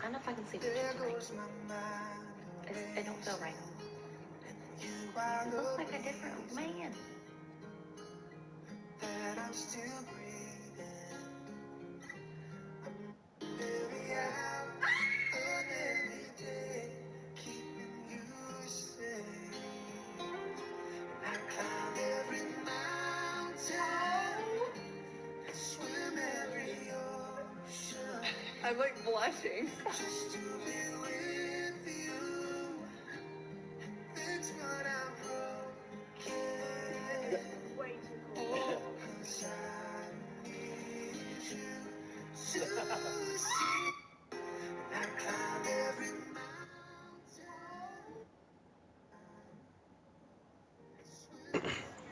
don't know if I can sleep with you tonight. It don't feel right. You look like a different man. That I'm still breathing. Every hour of every day, keeping you safe. I climb every mountain, I swim every ocean. I'm like blushing. Just to be with you, fix what I'm broken. Way too cool. 'Cause I need you to see. I climb every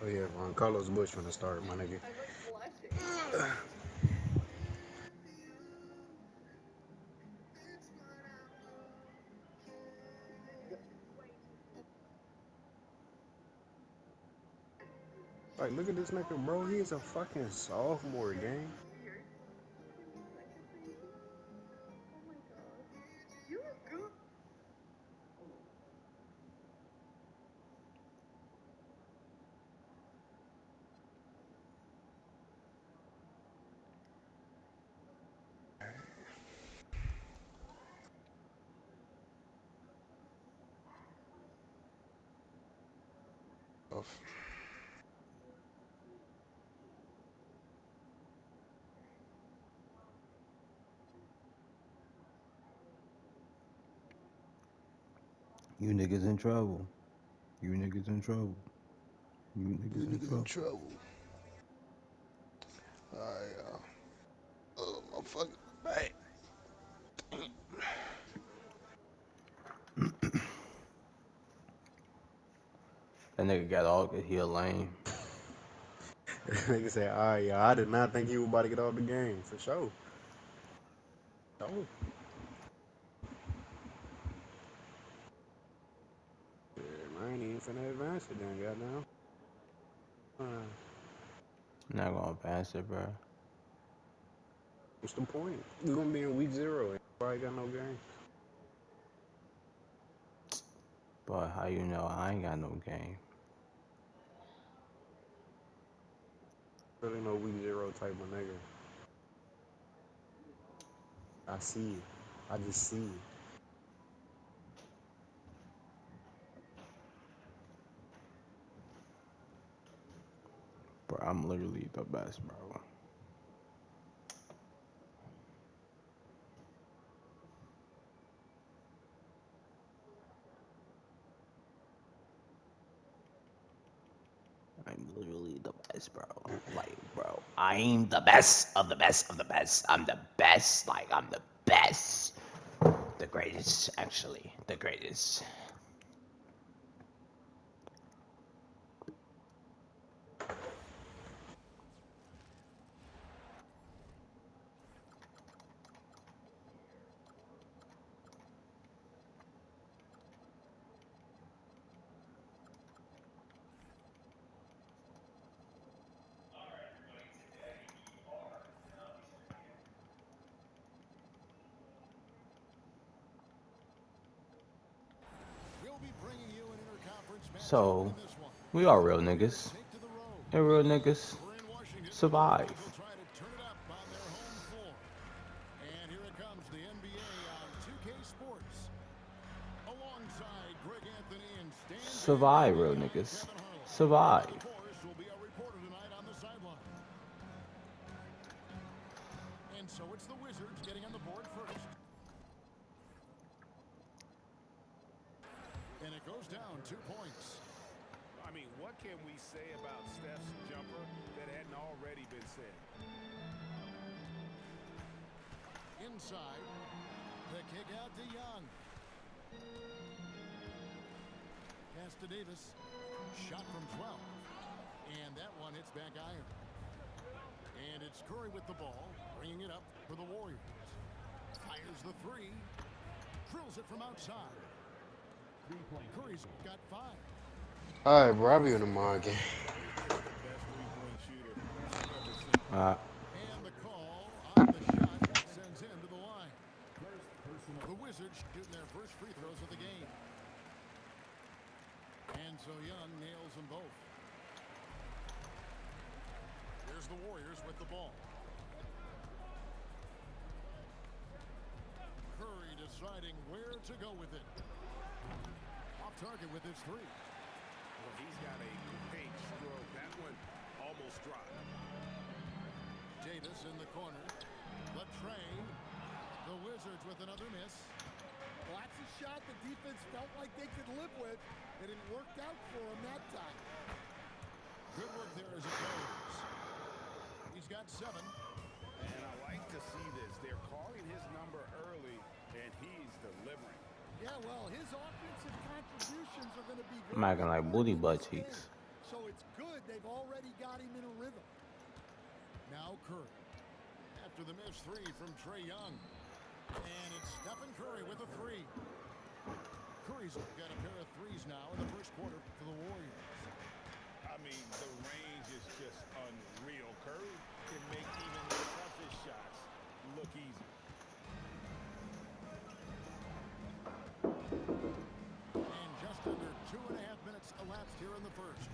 Oh yeah, Ron Carlos Bush finna start, my nigga. I'm like blushing. Like, look at this nigga, bro. He is a fucking sophomore, gang. You're such a baby. Oh my god. You look good. Oh, You niggas in trouble. You niggas in trouble. You you niggas in niggas in trouble. trouble. Alright, y'all. Oh, motherfucker. Hey. That nigga got all good. He a lame. Nigga said, alright, y'all. I did not think you were about to get off the game. For sure. Oh. Yeah, I ain't even finna advance it then, goddamn. Not gonna pass it, bro. What's the point? We gonna be in week 0 and probably got no game. But how you know I ain't got no game? Really no week 0 type of nigga. I see it. I just see it. Bro, I'm literally the best, bro. I'm literally the best, bro. Like, bro, I'm the best of the best of the best. I'm the best. Like, I'm the best. The greatest, actually. The greatest. So, we are real niggas. And real niggas survive. Survive, real niggas. Survive. I mean, what can we say about Steph's jumper that hadn't already been said? Inside, the kick out to Young. Pass to Davis. Shot from 12. And that one hits back iron. And it's Curry with the ball, bringing it up for the Warriors. Fires the three. Drills it from outside. Curry's got 5. Alright, bro. I'll be in the mall again. Uh, And the call on the shot sends him to the line. The And so Young nails them both. Here's the Warriors with the ball. Curry deciding where to go with it. Off target with his three. Well, he's got a great stroke. That one almost dropped. Davis in the corner. Latrey. The Wizards with another miss. Well, that's a shot the defense felt like they could live with, and it worked out for him that time. Good work there as it goes. He's got 7. And I like to see this. They're calling his number early, and he's delivering. Yeah, well, his offensive contributions are going to be I'm acting like booty butt very cheeks. important. So it's good they've already got him in a rhythm. Now Curry. After the missed 3 from Trae Young. And it's Stephen Curry with a 3. Curry's got a pair of threes now in the first quarter for the Warriors. I mean, the range is just unreal. Curry can make even the toughest shots look easy. And just under 2.5 minutes elapsed here in the first.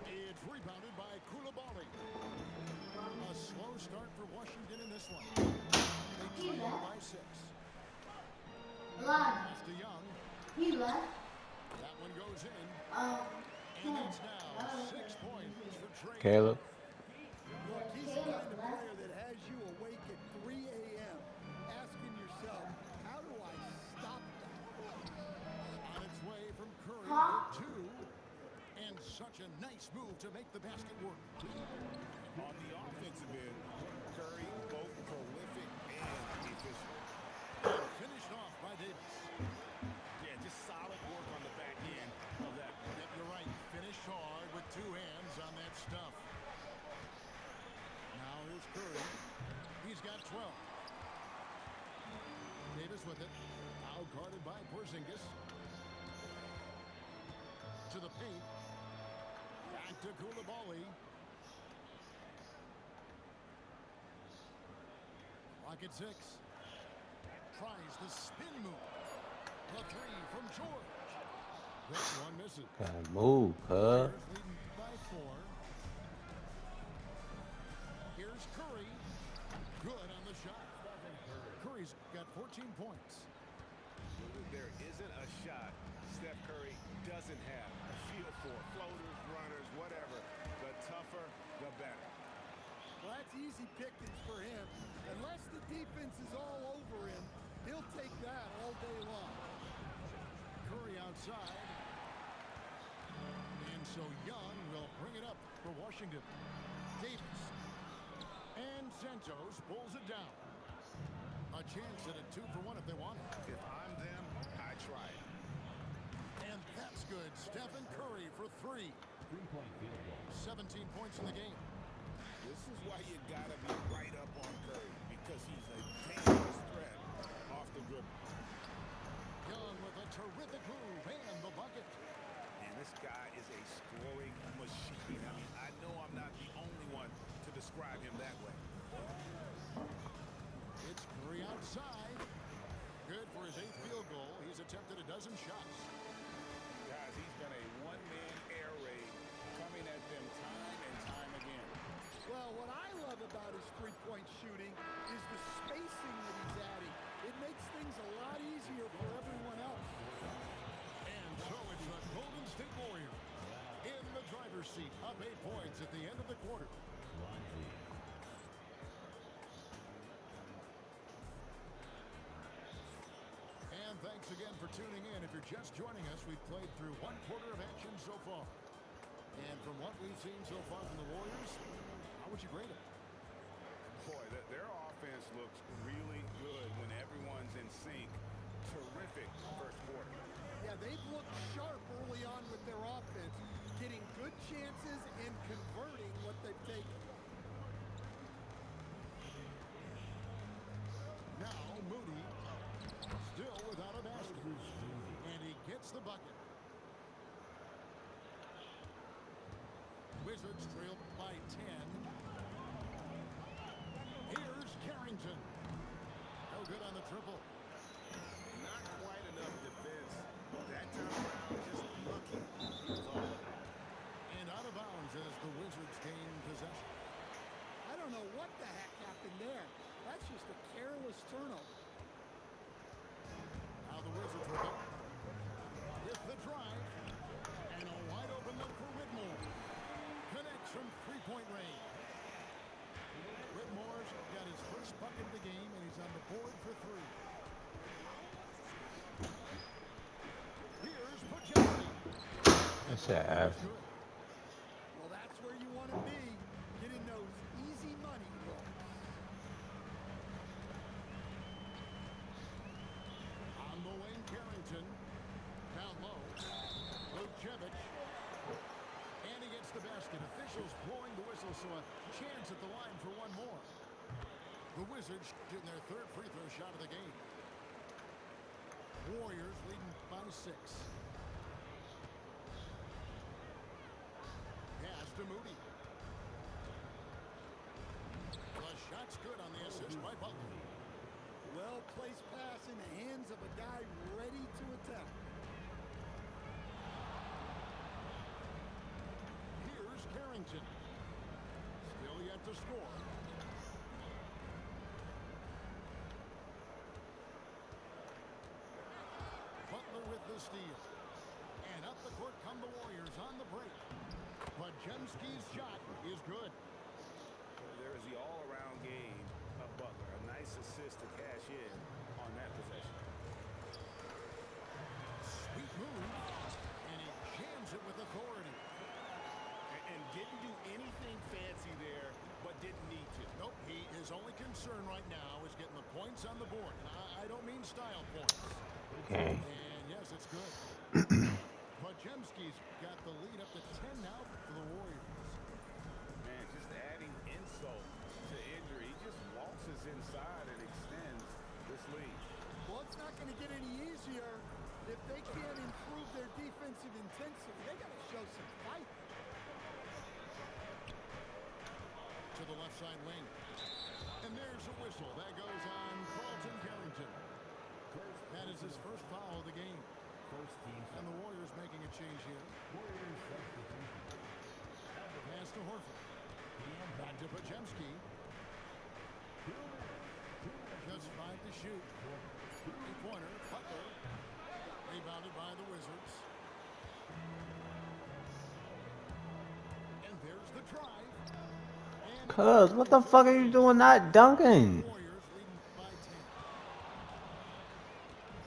It's rebounded by Coulibaly. A slow start for Washington in this one. They trail by 6. Pass to Young. That one goes in. And it's now 6 points for Trae. Caleb. Look, he's the kind of player that has you awake at 3 a.m. asking yourself, how do I stop that? On its way from Curry for 2. And such a nice move to make the basket work. On the offensive end, Curry both prolific and efficient. And finished off by Davis. Yeah, just solid work on the back end of that. Yep, you're right. Finished hard with 2 hands on that stuff. Now here's Curry. He's got 12. Davis with it. Now guarded by Porzingis. To the paint. Back to Coulibaly. Clock at 6. Tries the spin move. The 3 from George. That one misses. Gotta move, huh? Warriors leading by 4. Here's Curry. Good on the shot. Curry's got 14 points. There isn't a shot Steph Curry doesn't have a feel for. Floaters, runners, whatever. The tougher, the better. Well, that's easy pickings for him. Unless the defense is all over him, he'll take that all day long. Curry outside. And so Young will bring it up for Washington. Davis. And Santos pulls it down. A chance at a 2 for 1 if they want it. If I'm them, I try it. And that's good. Stephen Curry for 3. 17 points in the game. This is why you gotta be right up on Curry, because he's a dangerous threat off the dribble. Young with a terrific move and the bucket. And this guy is a scoring machine. I mean, I know I'm not the only one to describe him that way. It's Curry outside. Good for his 8th field goal. He's attempted a dozen shots. Guys, he's been a one-man air raid coming at them time and time again. Well, what I love about his three-point shooting is the spacing that he's adding. It makes things a lot easier for everyone else. And so it's the Golden State Warriors in the driver's seat, up 8 points at the end of the quarter. And thanks again for tuning in. If you're just joining us, we've played through 1 quarter of action so far. And from what we've seen so far from the Warriors, how would you grade them? Boy, their offense looks really good when everyone's in sync. Terrific first quarter. Yeah, they've looked sharp early on with their offense, getting good chances and converting what they've taken. Now Moody, still without a basket. And he gets the bucket. Wizards trail by 10. Here's Carrington. No good on the triple. Not quite enough defense. That time around, just lucky. Sad. Good. Well, that's where you want to be, getting those easy money looks. On the wing, Carrington. Down low. Lucevic. And he gets the basket. Officials blowing the whistle, so a chance at the line for one more. The Wizards getting their third free throw shot of the game. Warriors leading by 6. Pass to Moody. The shot's good on the assist by Butler. Well-placed pass in the hands of a guy ready to attack. Here's Carrington. Still yet to score. Butler with the steal. And up the court come the Warriors on the break. But Jemski's shot is good. There is the all-around game of Butler. A nice assist to cash in on that possession. Sweet move. And he jams it with authority. And didn't do anything fancy there, but didn't need to. Nope, his only concern right now is getting the points on the board. And I don't mean style points. Okay. And yes, it's good. But Jemski's got the lead up to 10 now for the Warriors. Man, just adding insult to injury. He just waltzes inside and extends this lead. Well, it's not going to get any easier if they can't improve their defensive intensity. They got to show some fight. To the left side wing. And there's a whistle. That goes on Carlton Carrington. That is his first foul of the game. And the Warriors making a change here. Pass to Horford. Back to Podziemski. Just 5 to shoot. 3-pointer. Butler. Rebounded by the Wizards. And there's the drive. And Cuz, what the fuck are you doing not dunking? Warriors leading by 10.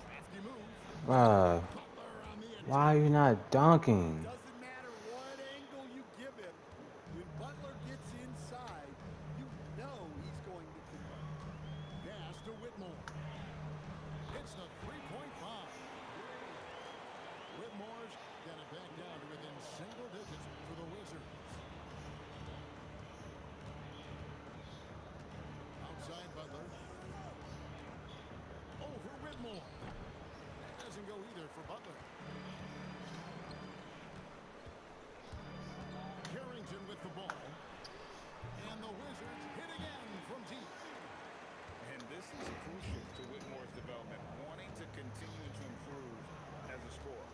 Crafty move. Bruh, Butler on the attack. why are you not dunking? Doesn't matter what angle you give him. When Butler gets inside, you know he's going to convert. Pass to Whitmore. It's the 3-point bomb. Whitmore's got it back down to within single digits for the Wizards. Outside Butler. Over Whitmore. That doesn't go either for Butler. Carrington with the ball. And the Wizards hit again from deep. And this is crucial to Whitmore's development, wanting to continue to improve as a scorer.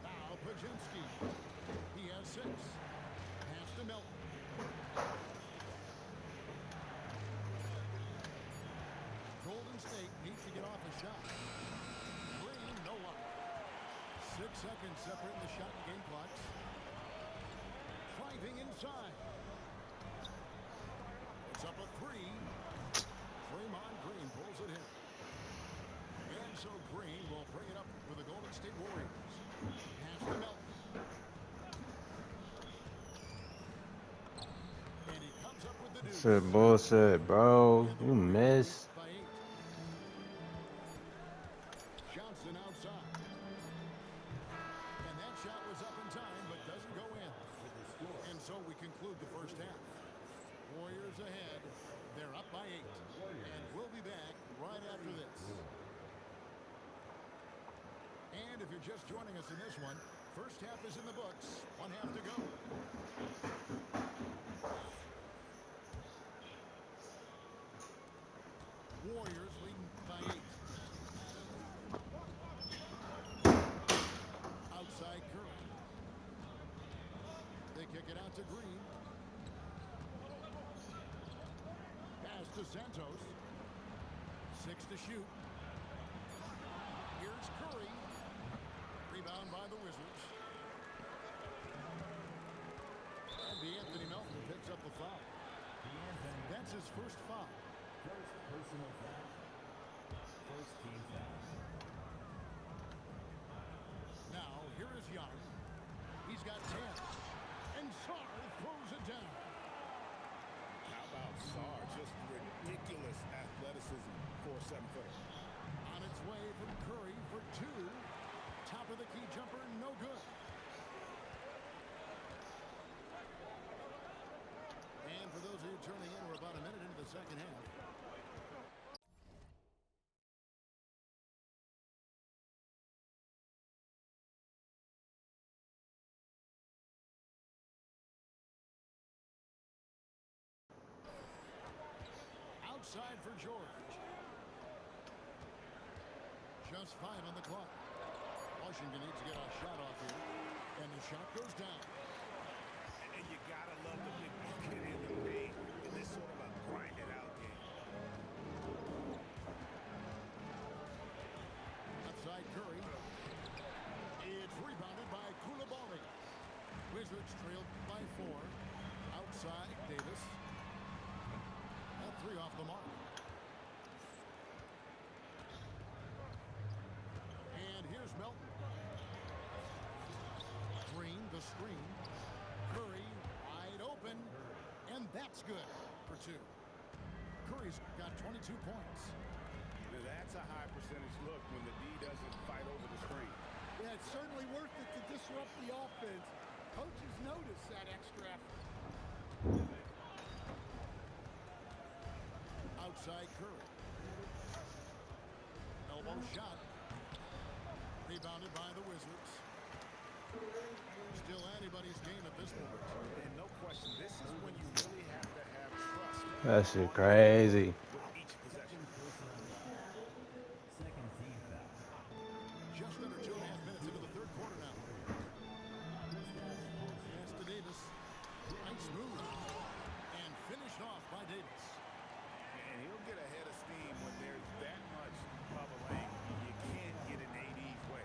Now Podziemski. He has 6. Pass to Melton. Golden State needs to get off a shot. Green, no luck. 6 seconds separating the shot and game clocks. Driving inside. It's up a 3. Draymond Green pulls it in. And so Green will bring it up for the Golden State Warriors. Pass to Melton. And he comes up with the deuce. Shit, bullshit, bro. You missed. By 8. Johnson outside. And that shot was up in time, but doesn't go in. And so we conclude the first half. Warriors ahead. They're up by 8. And we'll be back right after this. And if you're just joining us in this one, first half is in the books. 1 half to go. Warriors leading by 8. Outside Curry. They kick it out to Green. Pass to Santos. 6 to shoot. Here's Curry. Rebound by the Wizards. And Anthony Melton picks up the foul. That's his first foul. First personal foul. First team foul. athleticism for a 7-footer. On its way from Curry for two. Top of the key jumper, no good. And for those of you turning in, we're about a minute into the second half. Outside for George. Just 5 on the clock. Washington needs to get a shot off here. And the shot goes down. And you gotta love the big bucket in the paint in this sort of a grinded out game. Outside Curry. It's rebounded by Coulibaly. Wizards trailed by 4. Outside Davis. That 3 off the mark. And here's Melton. Green, the screen. Curry wide open. And that's good for 2. Curry's got 22 points. Now that's a high percentage look when the D doesn't fight over the screen. Yeah, it's certainly worth it to disrupt the offense. Coaches notice that extra effort. Outside Curry. Elbow shot. Rebounded by the Wizards. Still anybody's game at this point. And no question, this is when you really have to have trust That shit crazy. with each possession. Just under 2.5 minutes into the third quarter now. Pass to Davis. Nice move. And finished off by Davis. And he'll get ahead of steam when there's that much of a lane. You can't get in AD's way.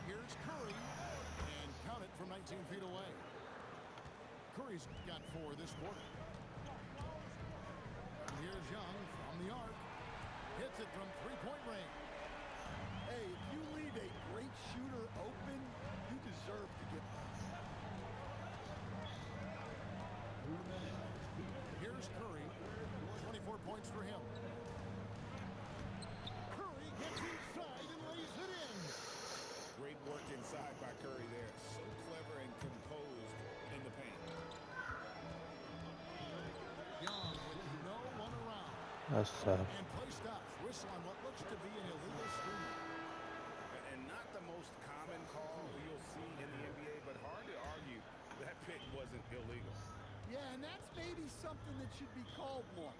Here's Curry. And count it from 19 feet away. Curry's got 4 this quarter. And here's Young from the arc. Hits it from three-point range. Hey, if you leave a great shooter open, you deserve to get that. Here's Curry. 24 points for him. Curry gets inside and lays it in. Great work inside by Curry there. So clever and composed in the paint. Young with no one around. That's tough. And play stops. Whistle on what looks to be an illegal screen. And not the most common call you'll see in the NBA, but hard to argue that pick wasn't illegal. Yeah, and that's maybe something that should be called more.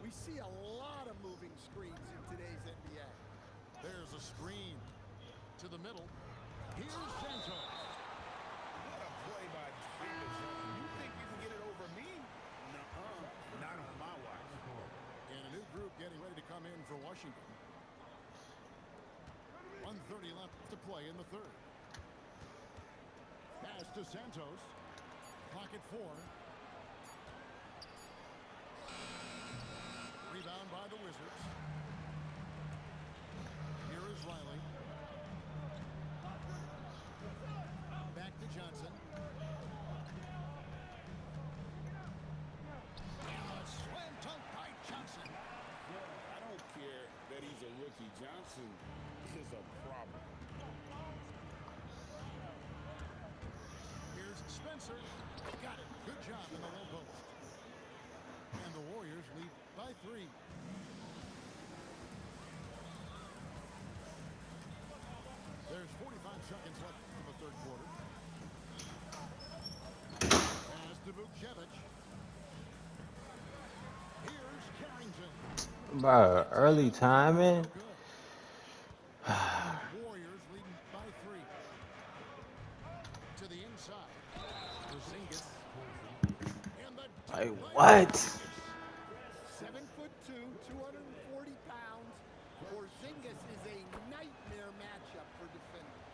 We see a lot of moving screens in today's NBA. There's a screen to the middle. Here's Santos. What a play by Davis. You think you can get it over me? Nuh-uh. Not on my watch. And a new group getting ready to come in for Washington. 1:30 left to play in the third. Pass to Santos. Clock at 4. Rebound by the Wizards. Here is Riley. Back to Johnson. And a slam dunk by Johnson. I don't care that he's a rookie. Johnson is a problem. Here's Spencer. Got it. Good job in the low post. And the Warriors lead by 3. There's 45 seconds left in the third quarter. Pass to Vukcevic. Here's Carrington. Bro, early timing. Good. Warriors leading by 3. To the inside. Porzingis. And the Like, dunk by what? Porzingis. 7'2", 240 pounds. Porzingis is a nightmare matchup for defenders.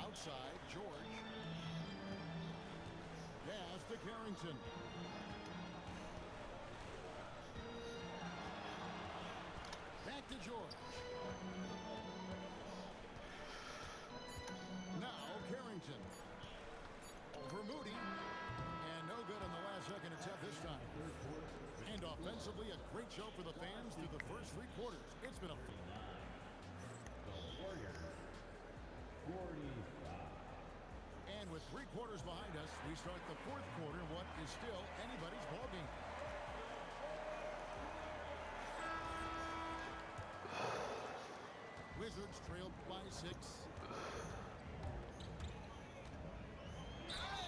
Outside, George. Pass to Carrington. Back to George. Now Carrington. Over Moody. And no good on the last second attempt this time. And offensively, a great show for the fans through the first 3 quarters. It's been a... And with 3 quarters behind us, we start the 4th quarter in what is still anybody's ballgame. Wizards trailed by 6.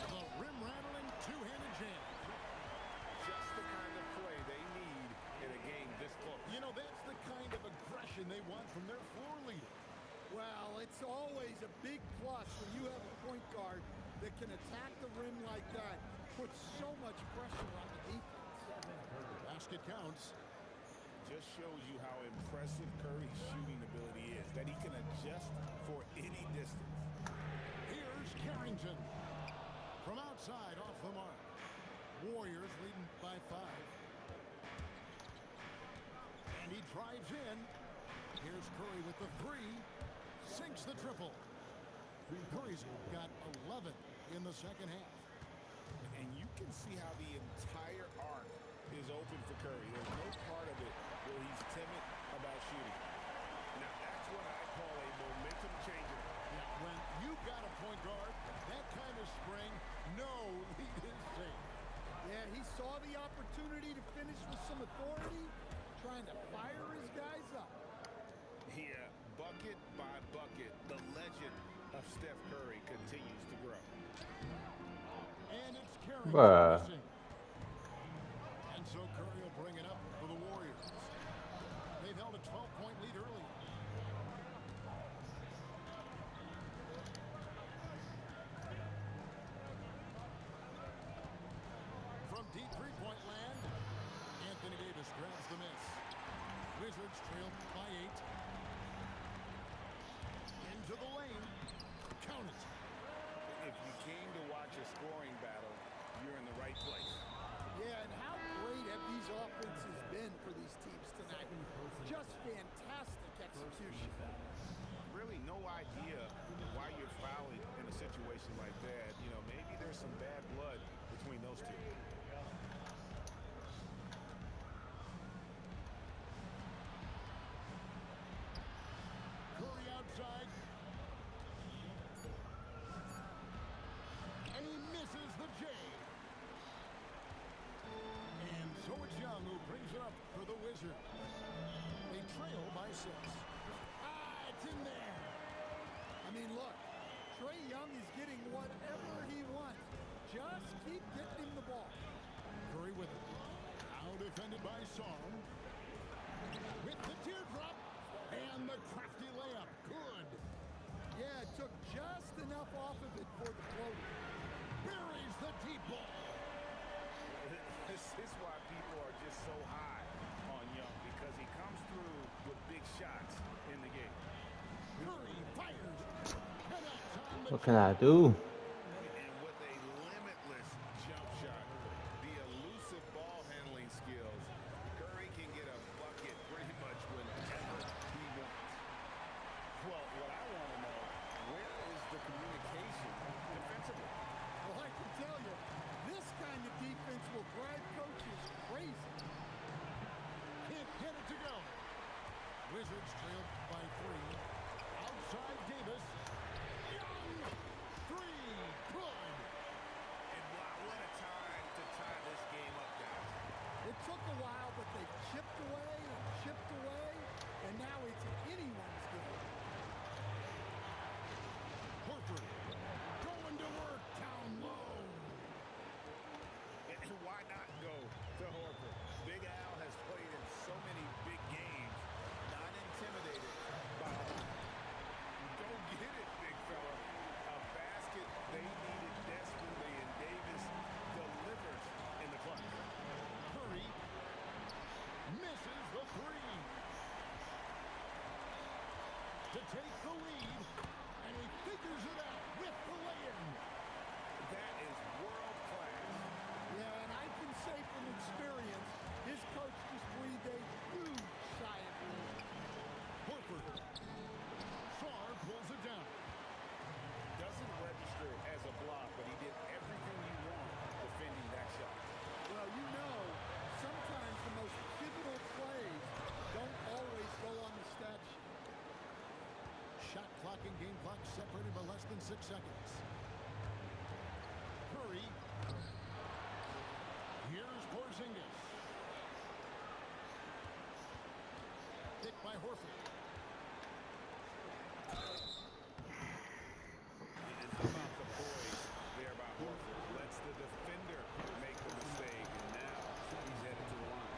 The rim-rattling two-handed jam. Just the kind of play they need in a game this close. You know, that's the kind of aggression they want from their floor leader. Well, it's always a big plus when you have a point guard that can attack the rim like that. Puts so much pressure on the defense. Basket counts. Just shows you how impressive Curry's shooting ability is, that he can adjust for any distance. Here's Carrington. From outside, off the mark. Warriors leading by 5. And he drives in. Here's Curry with the 3. Sinks the triple. Curry's got 11 in the second half. And you can see how the entire arc is open for Curry. There's no part of it where he's timid about shooting. Now, that's what I call a momentum changer. When you've got a point guard, that kind of spring, no lead is safe. Yeah, he saw the opportunity to finish with some authority, trying to fire his guys up. Here, bucket by bucket, the legend of Steph Curry continues to grow. And it's Carrington Bruh. missing. And so Curry will bring it up for the Warriors. They've held a 12-point lead early. From deep three-point land, Anthony Davis grabs the miss. Wizards trail by 8. Into the lane. Count it. If you came to watch a scoring battle, you're in the right place. Yeah, and how great have these offenses been for these teams tonight? Just fantastic execution. Really no idea why you're fouling in a situation like that. You know, maybe there's some bad blood between those two. Curry outside. And he misses the J. And so it's Young who brings it up for the Wizards. They trail by 6. Ah, it's in there. I mean, look, Trae Young is getting whatever he wants. Just keep getting him the ball. Curry with it. Now defended by Song. With the teardrop. And the crafty layup. Good. Yeah, it took just enough off of it for the floater. Buries the deep ball. This is why people are just so high on Young, because he comes through with big shots in the game. Curry fires. Connects on the What can I do? And with a limitless jump shot, the elusive ball handling skills, Curry can get a bucket pretty much whenever he wants. Well, what I want to know, where is the communication defensively? Well, I can tell you, this kind of defense will drive coaches crazy. Can't get it to go. Wizards trail by 3. Outside Davis. Young. 3. Good. And wow, what a time to tie this game up, guys. It took a while, but they chipped away, and now it's anyone's game. Horford. Going to work down low. And why not go to Horford? Big Al has played in so many big games, not intimidated by all. Go get it, big fella. A basket they needed desperately, and Davis delivers in the clutch. Curry misses the 3. To take the lead, and he figures it out with the lay-in. That is world class. Yeah, and I can say from experience, his coach just breathed a huge sigh of relief. Horford. Sarr pulls it down. Doesn't register as a block, but he did everything you want defending that shot. separated by less than 6 seconds. Curry. Here's Porzingis. Picked by Horford. It's about the poise there by Horford. Lets the defender make the mistake, and now he's headed to the line.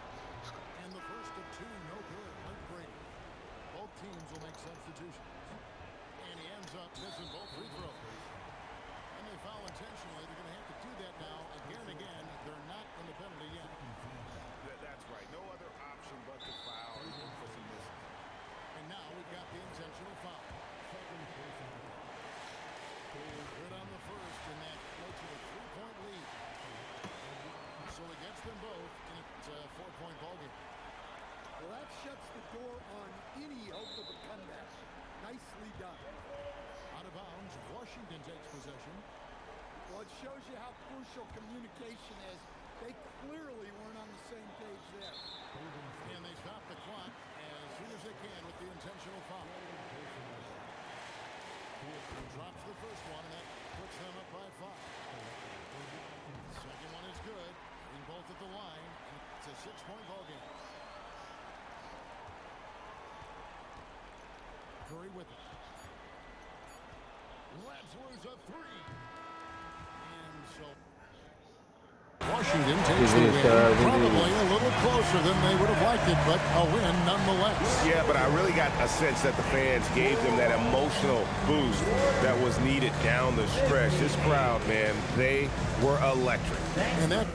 And the first of two, no good. Mike Brady. Both teams will make substitutions. And he ends up missing both free throws. And they foul intentionally. They're going to have to do that now again and again. They're not in the penalty yet. That's right. No other option but to foul and look for some misses. And now we've got the intentional foul. Good on the first, and that makes it a 3-point lead. So it gets them both, and it's a 4-point ballgame. Well, that shuts the door on any hope of a comeback. Nicely done. Out of bounds, Washington takes possession. Well, it shows you how crucial communication is. They clearly weren't on the same page there. And they stop the clock as soon as they can with the intentional foul. Drops the first one, and that puts them up by 5. Second one is good. Hitting both at the line, and it's a 6-point ballgame. Curry with it. Lets loose a 3. And so Washington takes the win. Probably a little closer than they would have liked it, but a win nonetheless. Yeah, but I really got a sense that the fans gave them that emotional boost that was needed down the stretch. This crowd, man, they were electric. And that